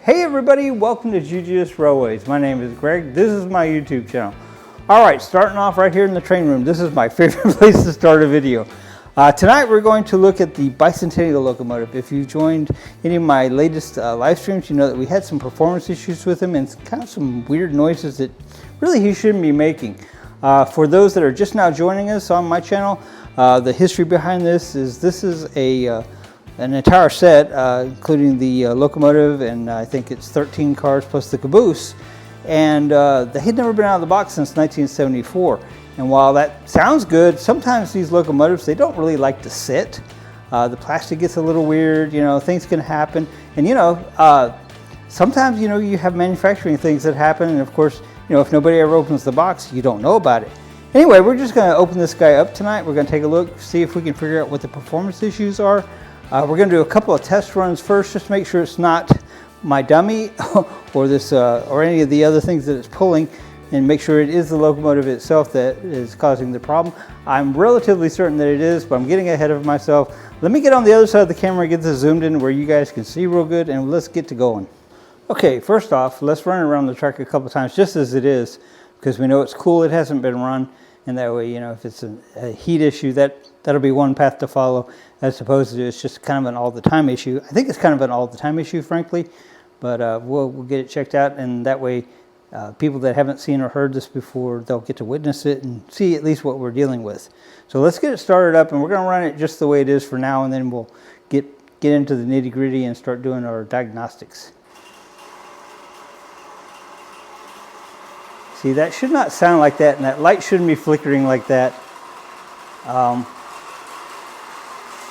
Hey everybody, welcome to GGS Railways. My name is Greg. This is my YouTube channel. Alright, starting off right here in the train room. This is my favorite place to start a video. Tonight we're going to look at the Bicentennial locomotive. If you've joined any of my latest live streams, you know that we had some performance issues with him and kind of some weird noises that really he shouldn't be making. For those that are just now joining us on my channel, the history behind this is an entire set, including the locomotive, and I think it's 13 cars plus the caboose. And they had never been out of the box since 1974. And while that sounds good, sometimes these locomotives, they don't really like to sit. The plastic gets a little weird, you know, things can happen. And sometimes, you have manufacturing things that happen. And of course, if nobody ever opens the box, you don't know about it. Anyway, we're just gonna open this guy up tonight. We're gonna take a look, see if we can figure out what the performance issues are. We're going to do a couple of test runs first, just to make sure it's not my dummy or any of the other things that it's pulling, and make sure it is the locomotive itself that is causing the problem. I'm relatively certain that it is, but I'm getting ahead of myself. Let me get on the other side of the camera and get this zoomed in where you guys can see real good, and let's get to going. Okay, first off, let's run around the track a couple times just as it is, because we know it's cool, it hasn't been run, and that way, if it's a heat issue, that'll be one path to follow, as opposed to it's just kind of an all-the-time issue. I think it's kind of an all-the-time issue, frankly, but we'll get it checked out, and that way people that haven't seen or heard this before, they'll get to witness it and see at least what we're dealing with. So let's get it started up, and we're going to run it just the way it is for now, and then we'll get into the nitty-gritty and start doing our diagnostics. See, that should not sound like that, and that light shouldn't be flickering like that.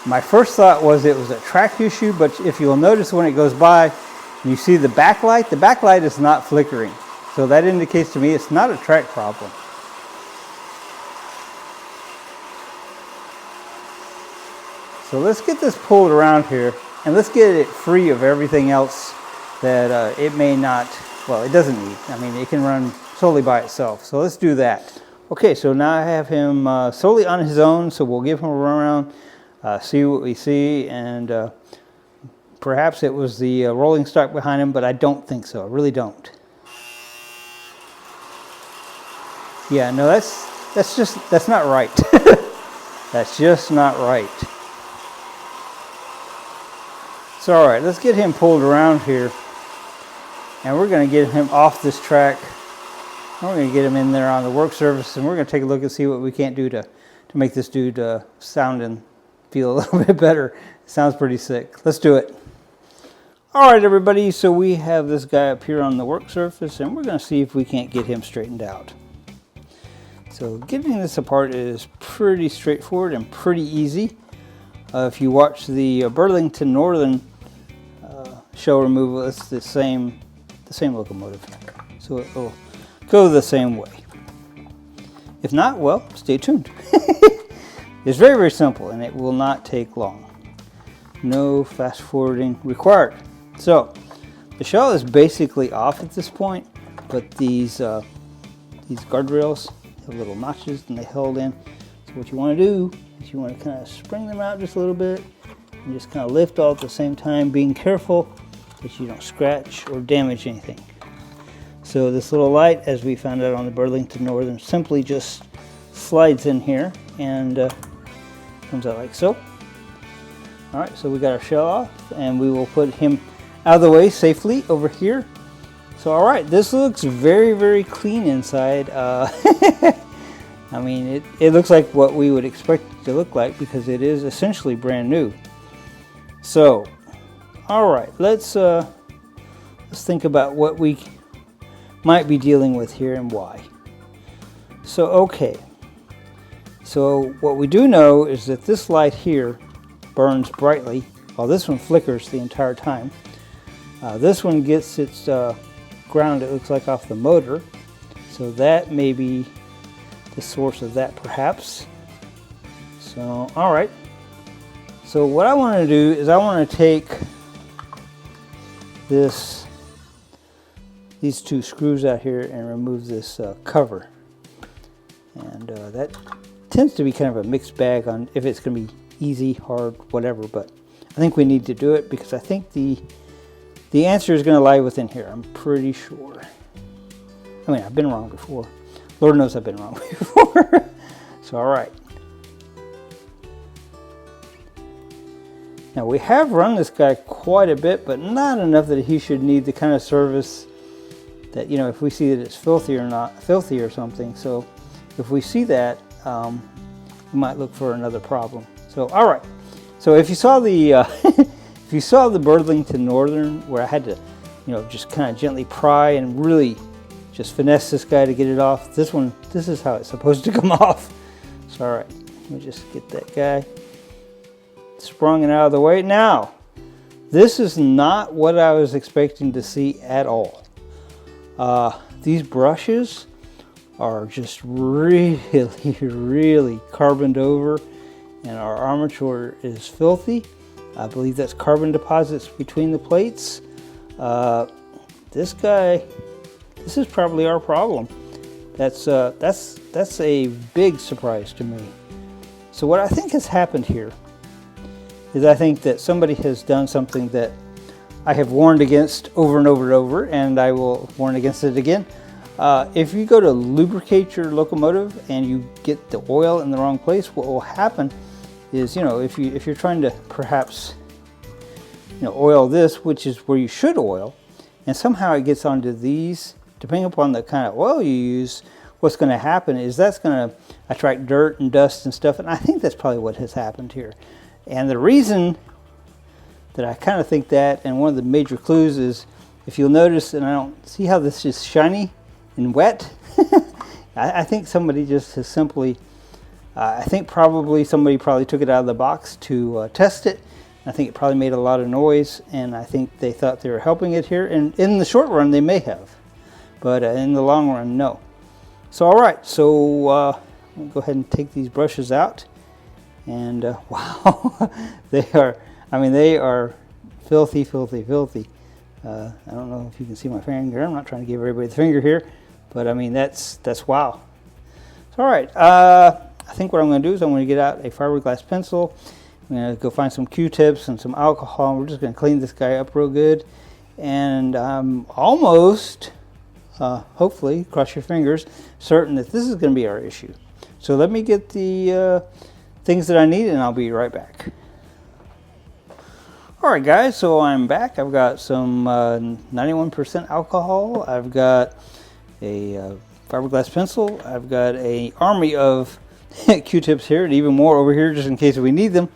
My first thought was it was a track issue, but if you'll notice when it goes by, you see the backlight is not flickering. So that indicates to me it's not a track problem. So let's get this pulled around here, and let's get it free of everything else that it may not, well, it doesn't need. I mean, it can run solely by itself. So let's do that. Okay, so now I have him solely on his own, so we'll give him a run around. See what we see, and perhaps it was the rolling stock behind him, but I don't think so. I really don't. Yeah, no, that's not right. That's just not right. So all right, let's get him pulled around here, and we're going to get him off this track. We're going to get him in there on the work surface, and we're going to take a look and see what we can't do to make this dude sound and feel a little bit better. It sounds pretty sick. Let's do it. All right, everybody, so we have this guy up here on the work surface, and we're going to see if we can't get him straightened out. So getting this apart is pretty straightforward and pretty easy. If you watch the Burlington Northern show removal, it's the same locomotive. So it will go the same way. If not, well, stay tuned. It's very, very simple, and it will not take long. No fast forwarding required. So the shell is basically off at this point, but these guardrails have little notches and they held in. So what you want to do is you want to kind of spring them out just a little bit and just kind of lift all at the same time, being careful that you don't scratch or damage anything. So this little light, as we found out on the Burlington Northern, simply just slides in here and comes out like so. All right, so we got our shell off, and we will put him out of the way safely over here. So all right, this looks very, very clean inside. I mean, it looks like what we would expect it to look like, because it is essentially brand new. So all right, let's think about what we might be dealing with here and why. So okay, so what we do know is that this light here burns brightly while this one flickers the entire time. This one gets its ground, it looks like, off the motor, so that may be the source of that perhaps. So all right, so what I want to do is I want to take these two screws out here and remove this cover, and that tends to be kind of a mixed bag on if it's going to be easy, hard, whatever, but I think we need to do it because I think the The answer is going to lie within here, I'm pretty sure. I mean, I've been wrong before. Lord knows I've been wrong before. So, all right. Now, we have run this guy quite a bit, but not enough that he should need the kind of service that, you know, if we see that it's filthy or something. So, if we see that, we might look for another problem. So, all right. So, if you saw the if you saw the Burlington Northern, where I had to, you know, just kind of gently pry and really just finesse this guy to get it off. This is how it's supposed to come off. So, all right, let me just get that guy sprung and out of the way. Now, this is not what I was expecting to see at all. These brushes are just really, really carboned over, and our armature is filthy. I believe that's carbon deposits between the plates. This guy, this is probably our problem. That's a big surprise to me. So what I think has happened here is I think that somebody has done something that I have warned against over and over and over, and I will warn against it again. If you go to lubricate your locomotive and you get the oil in the wrong place, what will happen is, you know, if you're trying to perhaps, you know, oil this, which is where you should oil, and somehow it gets onto these, depending upon the kind of oil you use, what's going to happen is that's going to attract dirt and dust and stuff, and I think that's probably what has happened here. And the reason that I kind of think that, and one of the major clues is, if you'll notice, and I don't see how this is shiny and wet, I think somebody just has simply, I think somebody probably took it out of the box to test it. I think it probably made a lot of noise, and I think they thought they were helping it here. And in the short run, they may have, but in the long run, no. So, all right, so I'll go ahead and take these brushes out. And wow, they are filthy, filthy, filthy. I don't know if you can see my finger. I'm not trying to give everybody the finger here, but I mean, that's wow. So, all right, I think what I'm going to do is I'm going to get out a fiberglass pencil. I'm going to go find some Q-tips and some alcohol, and we're just going to clean this guy up real good. And I'm almost, hopefully, cross your fingers, certain that this is going to be our issue. So let me get the things that I need, and I'll be right back. All right, guys, so I'm back. I've got some 91% alcohol. I've got a fiberglass pencil. I've got an army of Q-tips here, and even more over here just in case we need them.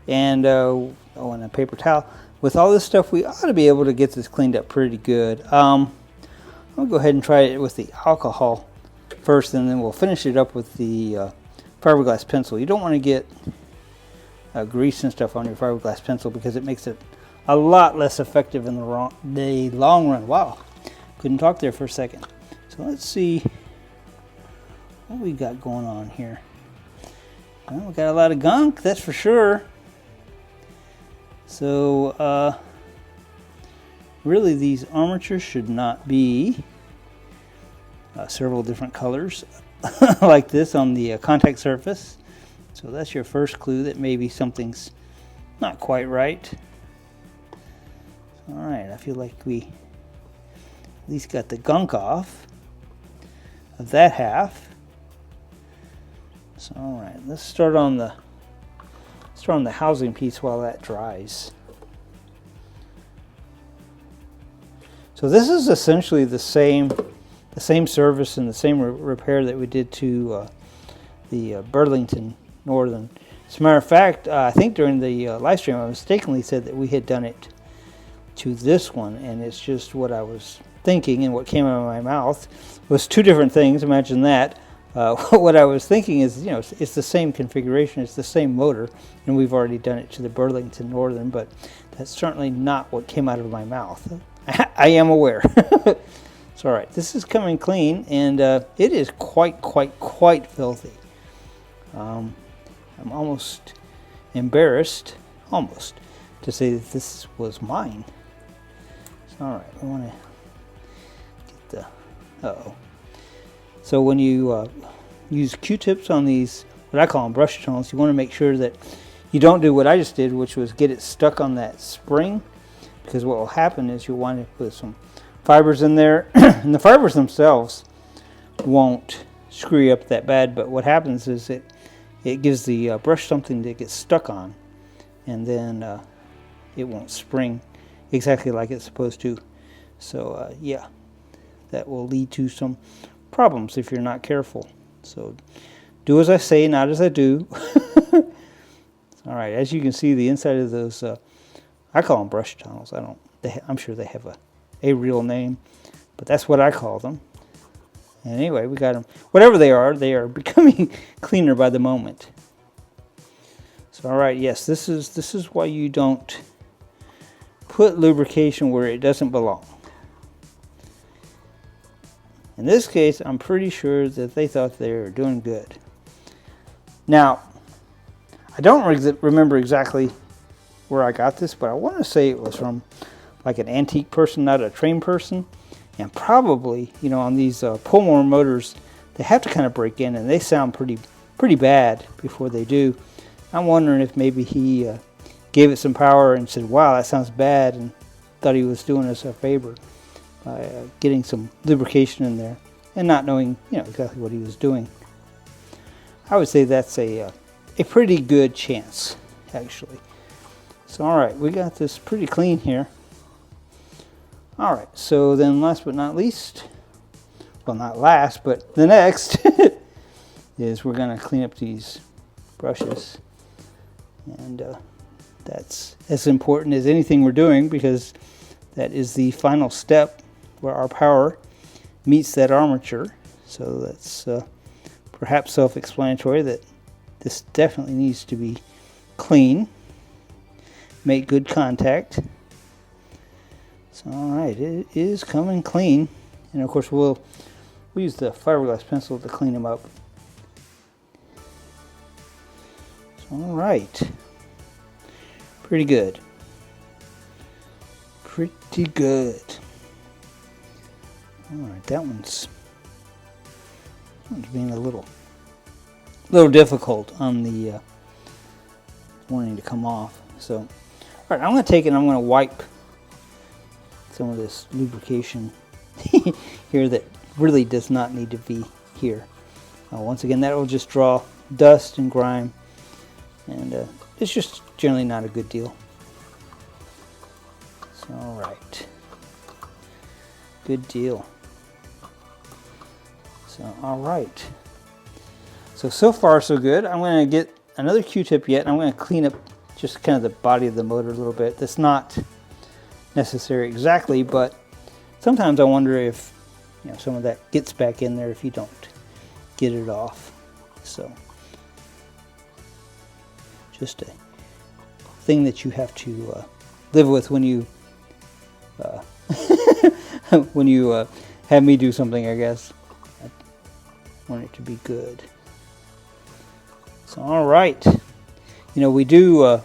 And and a paper towel. With all this stuff, we ought to be able to get this cleaned up pretty good. I'll go ahead and try it with the alcohol first, and then we'll finish it up with the fiberglass pencil. You don't want to get grease and stuff on your fiberglass pencil because it makes it a lot less effective in the long run. Wow, couldn't talk there for a second. So let's see what we got going on here. Well, we got a lot of gunk, that's for sure. So really these armatures should not be several different colors like this on the contact surface. So that's your first clue that maybe something's not quite right. All right, I feel like we at least got the gunk off of that half. So all right, let's start on the housing piece while that dries. So this is essentially the same service and the same repair that we did to the Burlington Northern. As a matter of fact, I think during the live stream I mistakenly said that we had done it to this one, and it's just what I was thinking, and what came out of my mouth was two different things. Imagine that. What I was thinking is, you know, it's the same configuration, it's the same motor, and we've already done it to the Burlington Northern, but that's certainly not what came out of my mouth. I am aware. It's all right. This is coming clean, and it is quite filthy. I'm almost embarrassed, to say that this was mine. So, all right, we want to get the, uh-oh. So when you use Q-tips on these, what I call them brush tunnels, you want to make sure that you don't do what I just did, which was get it stuck on that spring. because what will happen is you'll wind up with some fibers in there, and the fibers themselves won't screw you up that bad, but what happens is it gives the brush something to get stuck on, and then it won't spring exactly like it's supposed to. So yeah, that will lead to some problems if you're not careful. So do as I say, not as I do. All right, as you can see, the inside of those, I call them brush tunnels. I'm sure they have a real name, but that's what I call them. And anyway, we got them. Whatever they are becoming cleaner by the moment. So all right, yes, this is why you don't put lubrication where it doesn't belong. In this case, I'm pretty sure that they thought they were doing good. Now, I don't remember exactly where I got this, but I want to say it was from like an antique person, not a trained person. And probably, you know, on these pull-more motors, they have to kind of break in, and they sound pretty bad before they do. I'm wondering if maybe he gave it some power and said, wow, that sounds bad, and thought he was doing us a favor by getting some lubrication in there and not knowing, you know, exactly what he was doing. I would say that's a pretty good chance, actually. So all right, we got this pretty clean here. All right, so then last but not least, well, not last, but the next is we're going to clean up these brushes. And that's as important as anything we're doing, because that is the final step where our power meets that armature. So that's perhaps self-explanatory that this definitely needs to be clean, make good contact. So all right, it is coming clean, and of course we'll use the fiberglass pencil to clean them up. So, all right, pretty good, pretty good. All right, that one's being a little difficult on the wanting to come off. So, all right, I'm going to take it and I'm going to wipe some of this lubrication here that really does not need to be here. Once again, that will just draw dust and grime, and it's just generally not a good deal. So, all right, good deal. So all right, so far so good. I'm going to get another Q-tip yet, and I'm going to clean up just kind of the body of the motor a little bit. That's not necessary exactly, but sometimes I wonder if, you know, some of that gets back in there if you don't get it off. So just a thing that you have to live with when you when you have me do something, I guess. I want it to be good. So all right, you know, we do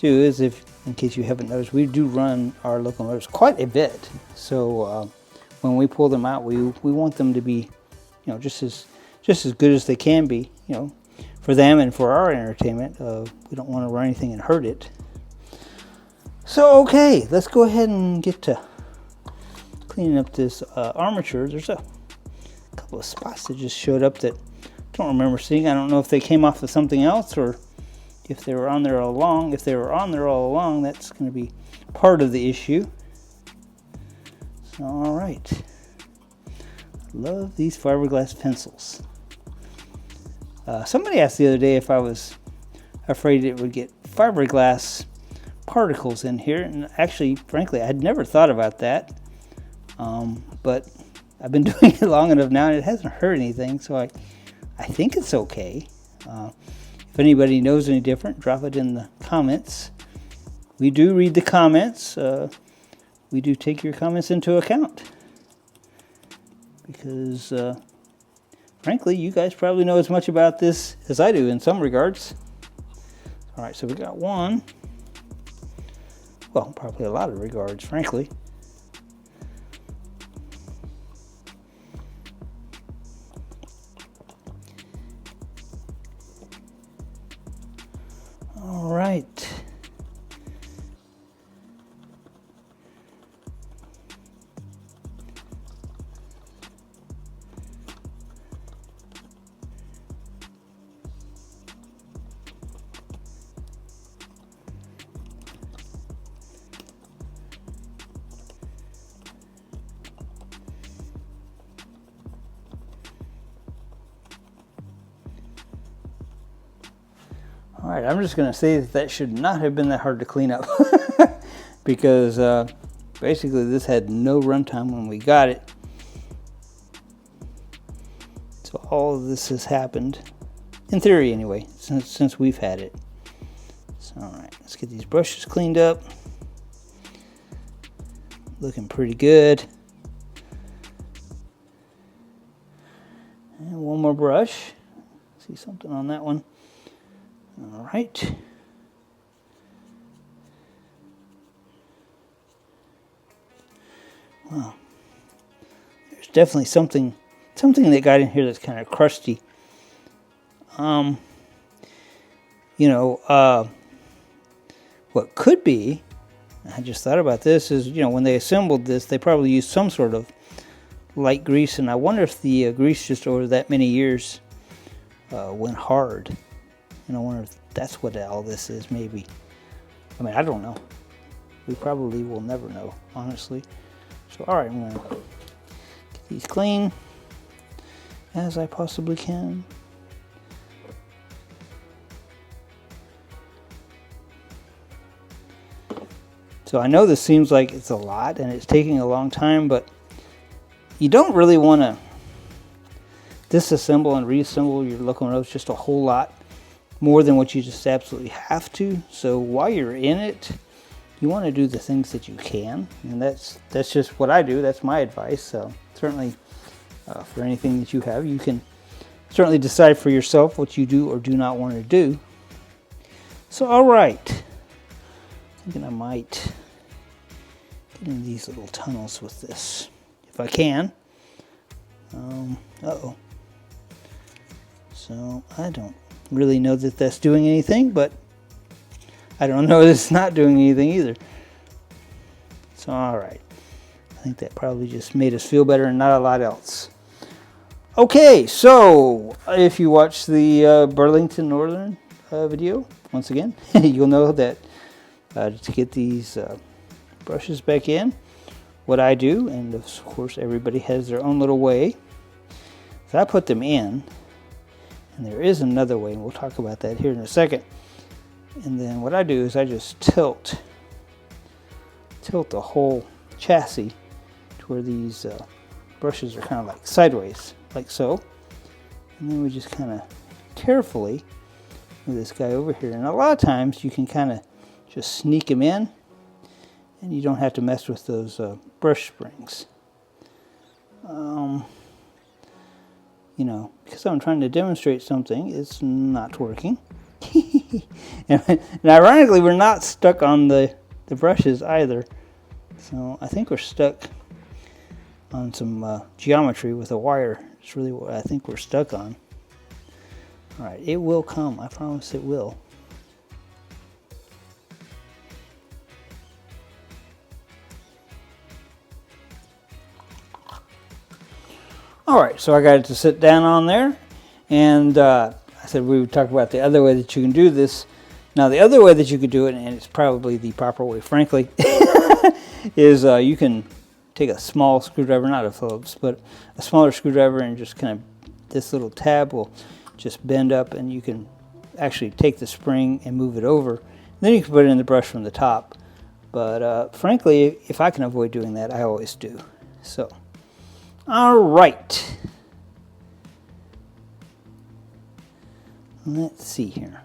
is, if in case you haven't noticed, we do run our locomotives quite a bit. So when we pull them out, we want them to be, you know, just as good as they can be, you know, for them and for our entertainment. We don't want to run anything and hurt it. So okay, let's go ahead and get to cleaning up this armature. There's a couple of spots that just showed up that I don't remember seeing. I don't know if they came off of something else or if they were on there all along. If they were on there all along, that's going to be part of the issue. So, all right. Love these fiberglass pencils. Somebody asked the other day if I was afraid it would get fiberglass particles in here, and actually, frankly, I'd never thought about that. But I've been doing it long enough now, and it hasn't hurt anything, so I think it's okay. If anybody knows any different, drop it in the comments. We do read the comments. We do take your comments into account, because frankly, you guys probably know as much about this as I do in some regards. All right, so we got one. Well, probably a lot of regards, frankly. All right. All right, I'm just going to say that that should not have been that hard to clean up because basically this had no runtime when we got it. So all of this has happened, in theory anyway, since we've had it. So all right, let's get these brushes cleaned up. Looking pretty good. And one more brush. See something on that one. All right. Wow. There's definitely something that got in here that's kind of crusty. You know, what could be, I just thought about this, is, you know, when they assembled this, they probably used some sort of light grease, and I wonder if the grease just over that many years went hard. And I wonder if that's what all this is, maybe. I mean, I don't know. We probably will never know, honestly. So, all right, I'm going to get these clean as I possibly can. So I know this seems like it's a lot and it's taking a long time, but you don't really want to disassemble and reassemble your locomotives just a whole lot more than what you just absolutely have to. So while you're in it, you want to do the things that you can, and that's just what I do. That's my advice. So certainly for anything that you have, you can certainly decide for yourself what you do or do not want to do. So all right, thinking I might get in these little tunnels with this if I can. Uh-oh. So I don't really know that that's doing anything, but I don't know that it's not doing anything either. So all right, I think that probably just made us feel better and not a lot else. Okay, so if you watch the Burlington Northern video, once again, you'll know that to get these brushes back in, what I do, and of course everybody has their own little way, is I put them in. And there is another way, and we'll talk about that here in a second. And then what I do is I just tilt the whole chassis to where these brushes are kind of like sideways, like so. And then we just kind of carefully move this guy over here. And a lot of times you can kind of just sneak him in, and you don't have to mess with those brush springs. You know, because I'm trying to demonstrate something, it's not working. and ironically, we're not stuck on the brushes either. So I think we're stuck on some geometry with a wire. It's really what I think we're stuck on. All right, it will come. I promise it will. All right, so I got it to sit down on there, and I said we would talk about the other way that you can do this. Now, the other way that you could do it, and it's probably the proper way, frankly, is you can take a small screwdriver, not a Phillips, but a smaller screwdriver, and just kind of, this little tab will just bend up, and you can actually take the spring and move it over. Then you can put it in the brush from the top. But frankly, if I can avoid doing that, I always do. So. All right, let's see here.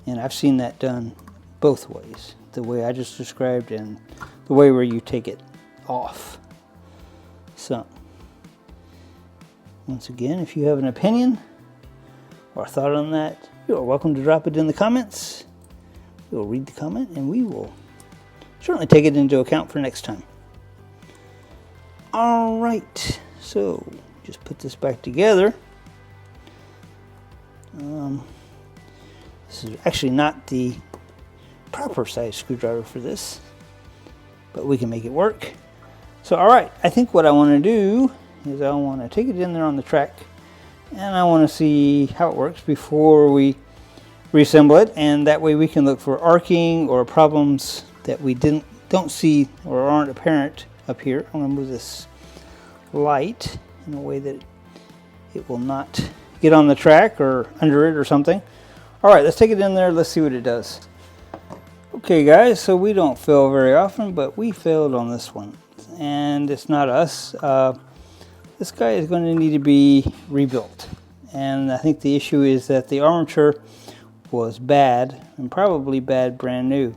And I've seen that done both ways, the way I just described and the way where you take it off. So, once again, if you have an opinion or thought on that, you're welcome to drop it in the comments. We'll read the comment and we will certainly take it into account for next time. All right, so just put this back together. This is actually not the proper size screwdriver for this, but we can make it work. So, all right, I think what I want to do is I want to take it in there on the track, and I want to see how it works before we reassemble it, and that way we can look for arcing or problems that we don't see or aren't apparent up here. I'm going to move this light in a way that it will not get on the track or under it or something. All right, let's take it in there. Let's see what it does. Okay guys, so we don't fail very often, but we failed on this one. And it's not us. This guy is going to need to be rebuilt. And I think the issue is that the armature was bad, and probably bad brand new.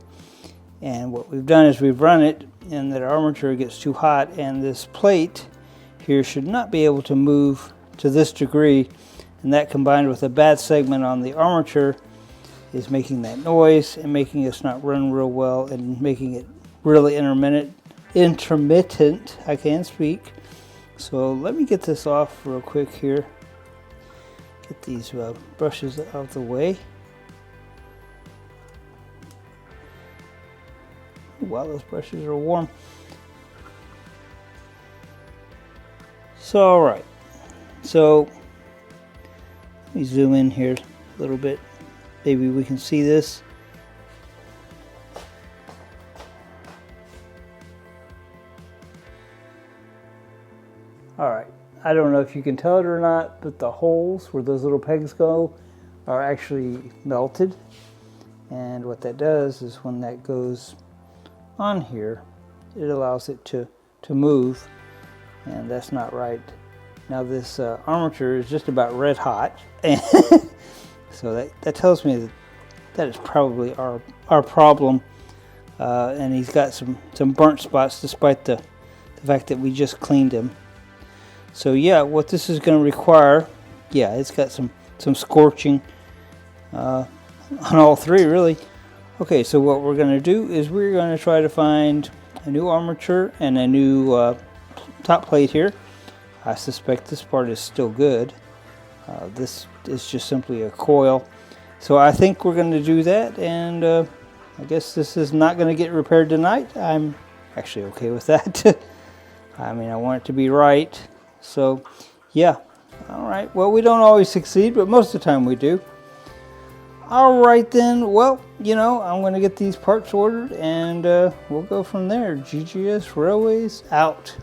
And what we've done is we've run it, and that armature gets too hot, and this plate here should not be able to move to this degree. And that, combined with a bad segment on the armature, is making that noise and making us not run real well and making it really intermittent. I can't speak. So let me get this off real quick here. Get these brushes out of the way. Wow, those brushes are warm. So, all right. So let me zoom in here a little bit. Maybe we can see this. All right, I don't know if you can tell it or not, but the holes where those little pegs go are actually melted. And what that does is when that goes on here, it allows it to move, and that's not right. Now this armature is just about red hot. So that tells me that is probably our problem, and he's got some burnt spots despite the fact that we just cleaned him. So yeah, what this is going to require, yeah, it's got some scorching on all three really. Okay, so what we're going to do is we're going to try to find a new armature and a new top plate here. I suspect this part is still good. This is just simply a coil. So I think we're going to do that, and I guess this is not going to get repaired tonight. I'm actually okay with that. I mean, I want it to be right. So yeah, all right. Well, we don't always succeed, but most of the time we do. All right then, well, you know, I'm going to get these parts ordered, and we'll go from there. GGS Railways out.